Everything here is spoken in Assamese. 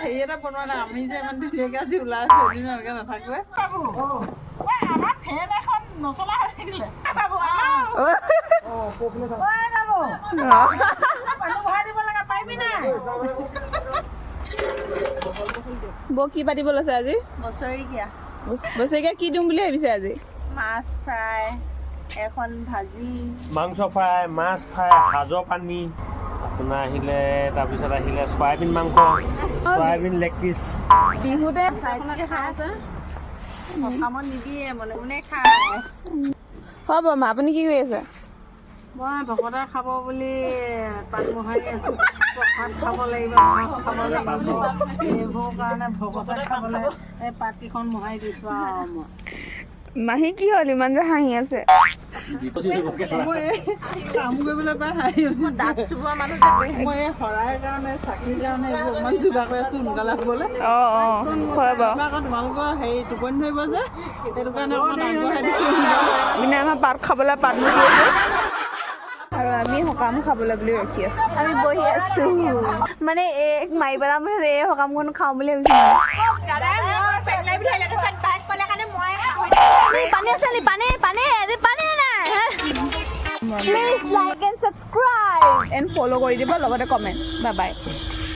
হেৰি এটা বনোৱা নাই আমি যে ইমান ধুনীয়াকৈ আজি ওলাই আছো এদিন এনেকৈ নাথাকোৱে আমাৰ ফেন এখন নচলা হৈ থাকিলে বাবু বৌ কি পাতিব লৈছে আজি বছৰেকীয়া কি দিম বুলি ভাবিছে আজি মাছ ফ্ৰাই এখন ভাজি মাংস ফ্ৰাই মাছ ফ্ৰাই সাজৰ পানী আপোনাৰ আহিলে তাৰপিছত আহিলে চয়াবিন মাংস চয়াবিন লেগ পিচ বিহুতে সকামত নিদিয়ে মনে মনে খায় হ'ব মা আপুনি কি কৰি আছে মই ভকতে খাব বুলি পাত মোহাৰি আছোঁ প্ৰসাদ খাব লাগিব মাছ খাব লাগিব এইবোৰ কাৰণে ভকতে খাবলৈ এই পাতকেইখন মোহাৰি দিছোঁ আৰু মই মাহী কি হ'ল ইমান যে হাঁহি আছে কাম কৰিবলৈ পাই হাঁহি উঠিছে দাঁত চুবোৱা মানুহ মই এই শৰাইৰ কাৰণে চাকৰিৰ কাৰণে এইবোৰ অকণমান যোগাৰ কৰি আছোঁ সোনকালে হ'বলৈ হয় বাৰু আকৌ তোমালোকৰ হেৰি টোপনি ধৰিব যে সেইটো কাৰণে অকণমান আগবঢ়াই দিছোঁ মানে আমাৰ পাত খাবলৈ পাত মুচি আছে আৰু আমি সকাম খাবলৈ বুলি ৰখি আছো আমি বহি আছো মানে এক মাৰি পেলাম এই সকামখন খাওঁ বুলি ভাবিছো পানী আছে নি পানী পানী পানী নাই please like and subscribe and follow' কৰি দিব লগতে কমেণ্ট বাই বাই